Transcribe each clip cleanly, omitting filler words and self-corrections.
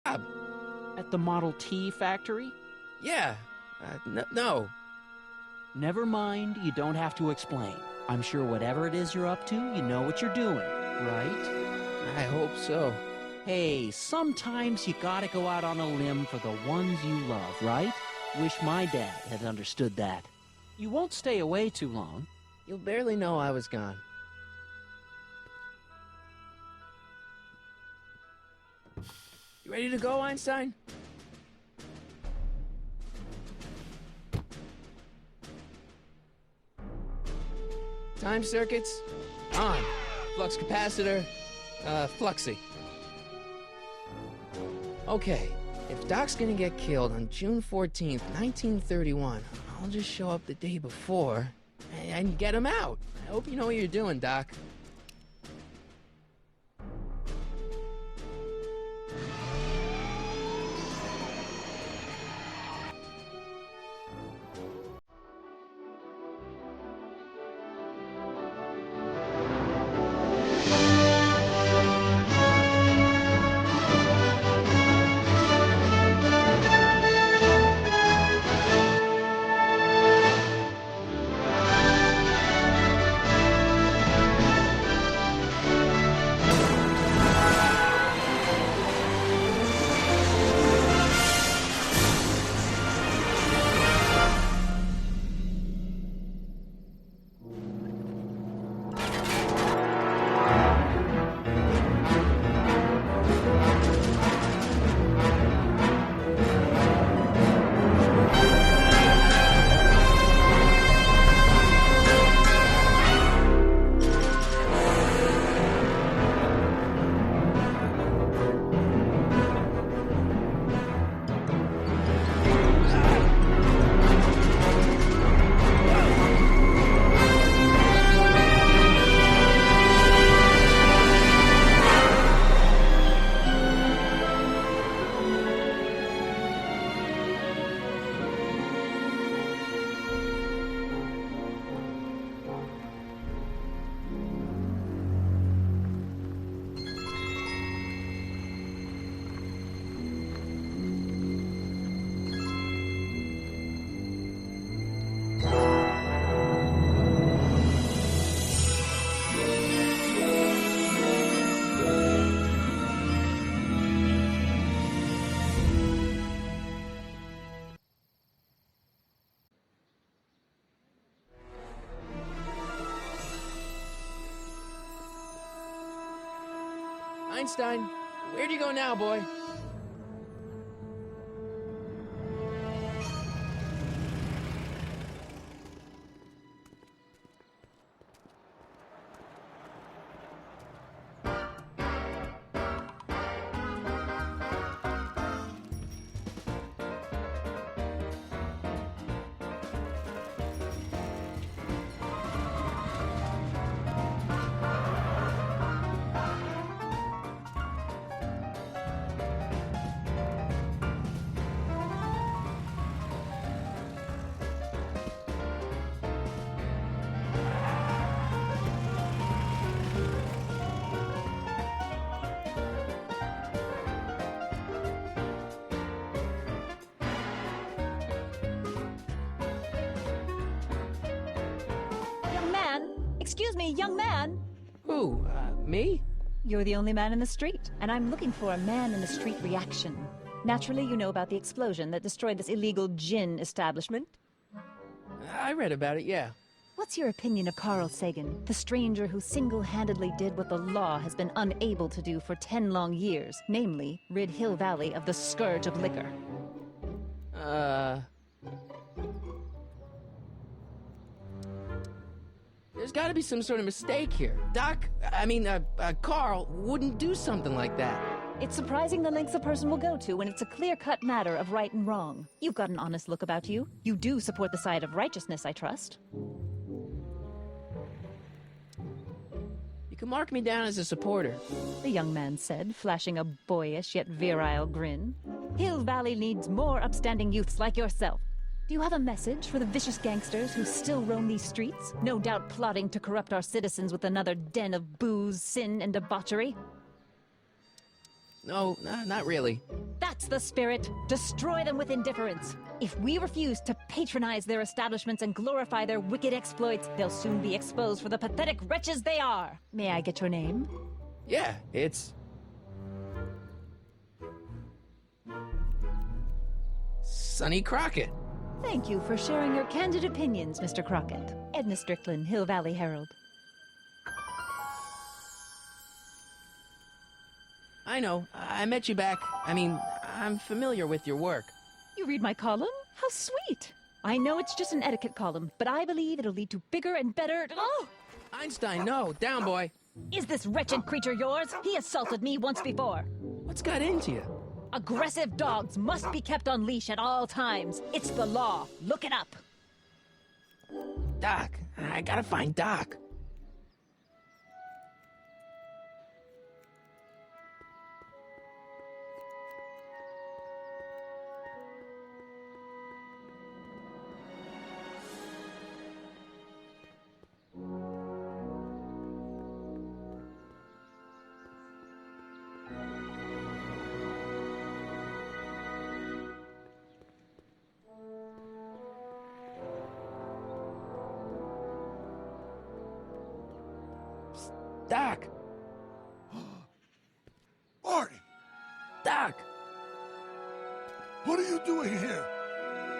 job. At the Model T factory? Yeah. No. Never mind, you don't have to explain. I'm sure whatever it is you're up to, you know what you're doing, right? I hope so. Hey, sometimes you gotta go out on a limb for the ones you love, right? Wish my dad had understood that. You won't stay away too long. You'll barely know I was gone. You ready to go, Einstein? Time circuits on. Flux capacitor, fluxy. Okay, if Doc's gonna get killed on June 14th, 1931, I'll just show up the day before and get him out. I hope you know what you're doing, Doc. Einstein, where do you go now, boy? Excuse me, young man. Who, me? You're the only man in the street, and I'm looking for a man-in-the-street reaction. Naturally, you know about the explosion that destroyed this illegal gin establishment. I read about it, yeah. What's your opinion of Carl Sagan, the stranger who single-handedly did what the law has been unable to do for 10 long years, namely, rid Hill Valley of the scourge of liquor? There's gotta be some sort of mistake here. Carl wouldn't do something like that. It's surprising the lengths a person will go to when it's a clear-cut matter of right and wrong. You've got an honest look about you. You do support the side of righteousness, I trust. You can mark me down as a supporter. The young man said, flashing a boyish yet virile grin. Hill Valley needs more upstanding youths like yourself. Do you have a message for the vicious gangsters who still roam these streets, no doubt plotting to corrupt our citizens with another den of booze, sin, and debauchery? No, not really. That's the spirit. Destroy them with indifference. If we refuse to patronize their establishments and glorify their wicked exploits, they'll soon be exposed for the pathetic wretches they are. May I get your name? Yeah, it's... Sonny Crockett. Thank you for sharing your candid opinions, Mr. Crockett. Edna Strickland, Hill Valley Herald. I know. I met you back. I mean, I'm familiar with your work. You read my column? How sweet. I know it's just an etiquette column, but I believe it'll lead to bigger and better... Oh! Einstein, no. Down, boy. Is this wretched creature yours? He assaulted me once before. What's got into you? Aggressive dogs must be kept on leash at all times. It's the law. Look it up. Doc. I gotta find Doc. Doc! Marty! Doc! What are you doing here?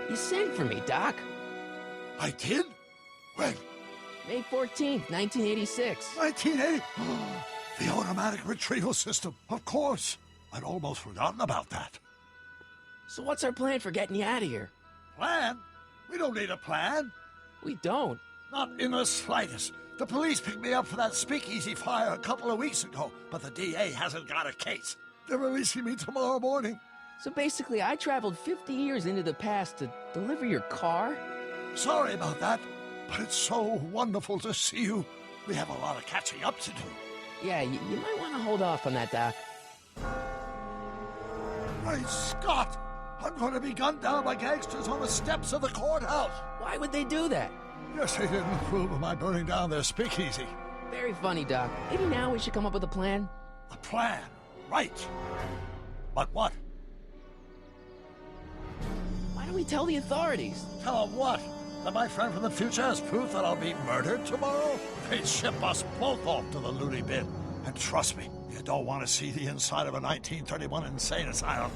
You sent for me, Doc. I did? When? May 14th, 1986. 1980? The automatic retrieval system, of course. I'd almost forgotten about that. So what's our plan for getting you out of here? Plan? We don't need a plan. We don't. Not in the slightest. The police picked me up for that speakeasy fire a couple of weeks ago, but the DA hasn't got a case. They're releasing me tomorrow morning. So basically, I traveled 50 years into the past to deliver your car? Sorry about that, but it's so wonderful to see you. We have a lot of catching up to do. Yeah, you might want to hold off on that, Doc. Great Scott! I'm going to be gunned down by gangsters on the steps of the courthouse. Why would they do that? Yes, they didn't approve of my burning down their speakeasy. Very funny, Doc. Maybe now we should come up with a plan? A plan? Right. But what? Why don't we tell the authorities? Tell them what? That my friend from the future has proof that I'll be murdered tomorrow? They'd ship us both off to the loony bin. And trust me, you don't want to see the inside of a 1931 insane asylum.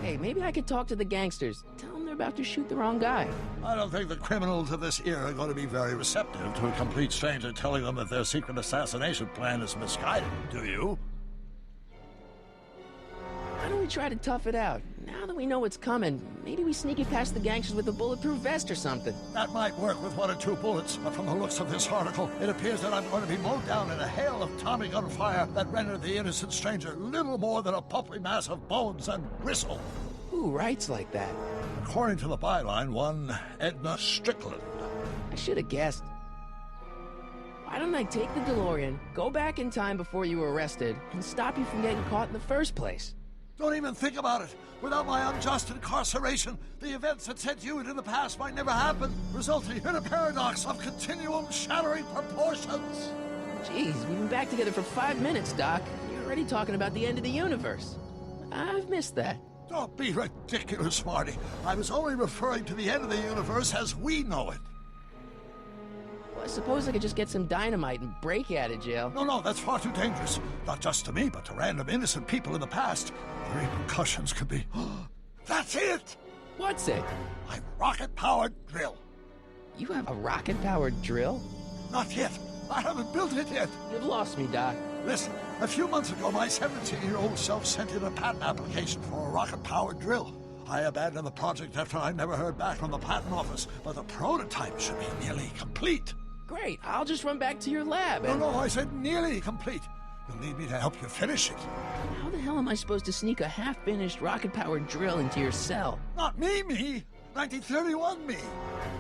Hey, maybe I could talk to the gangsters. Tell them they're about to shoot the wrong guy. I don't think the criminals of this era are going to be very receptive to a complete stranger telling them that their secret assassination plan is misguided, do you? Why don't we try to tough it out? Now that we know what's coming, maybe we sneak it past the gangsters with a bulletproof vest or something. That might work with 1 or 2 bullets, but from the looks of this article, it appears that I'm going to be mowed down in a hail of Tommy gun fire that rendered the innocent stranger little more than a pulpy mass of bones and gristle. Who writes like that? According to the byline, one Edna Strickland. I should have guessed. Why don't I take the DeLorean, go back in time before you were arrested, and stop you from getting caught in the first place? Don't even think about it. Without my unjust incarceration, the events that sent you into the past might never happen, resulting in a paradox of continuum shattering proportions. Jeez, we've been back together for 5 minutes, Doc. You're already talking about the end of the universe. I've missed that. Don't be ridiculous, Marty. I was only referring to the end of the universe as we know it. Well, I suppose I could just get some dynamite and break you out of jail. No, that's far too dangerous. Not just to me, but to random innocent people in the past. The repercussions could be... That's it! What's it? My rocket-powered drill. You have a rocket-powered drill? Not yet. I haven't built it yet. You've lost me, Doc. Listen, a few months ago, my 17-year-old self sent in a patent application for a rocket-powered drill. I abandoned the project after I never heard back from the patent office, but the prototype should be nearly complete. Great, I'll just run back to your lab and... No, I said nearly complete. You'll need me to help you finish it. How the hell am I supposed to sneak a half-finished rocket-powered drill into your cell? Not me! 1931 me!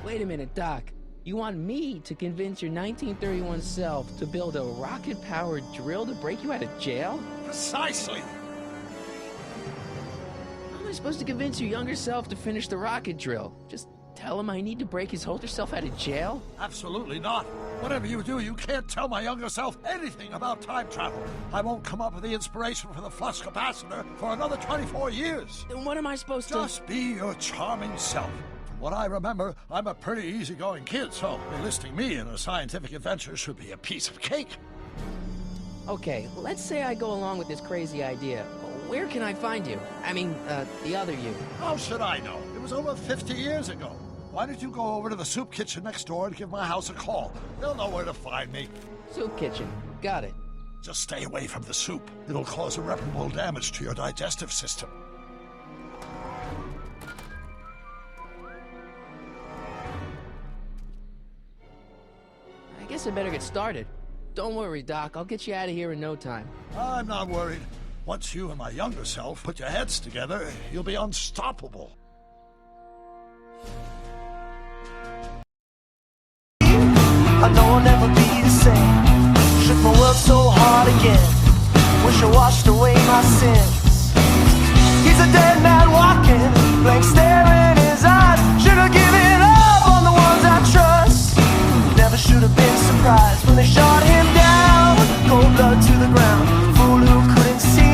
Wait a minute, Doc. You want me to convince your 1931 self to build a rocket-powered drill to break you out of jail? Precisely! How am I supposed to convince your younger self to finish the rocket drill? Just tell him I need to break his older self out of jail? Absolutely not. Whatever you do, you can't tell my younger self anything about time travel. I won't come up with the inspiration for the flux capacitor for another 24 years. Then what am I supposed to... Just be your charming self. From what I remember, I'm a pretty easygoing kid, so enlisting me in a scientific adventure should be a piece of cake. Okay, let's say I go along with this crazy idea. Where can I find you? I mean, the other you. How should I know? It was over 50 years ago. Why don't you go over to the soup kitchen next door and give my house a call? They'll know where to find me. Soup kitchen. Got it. Just stay away from the soup. It'll cause irreparable damage to your digestive system. I guess I better get started. Don't worry, Doc. I'll get you out of here in no time. I'm not worried. Once you and my younger self put your heads together, you'll be unstoppable. I know I'll never be the same. Shook my world so hard again. Wish I washed away my sin.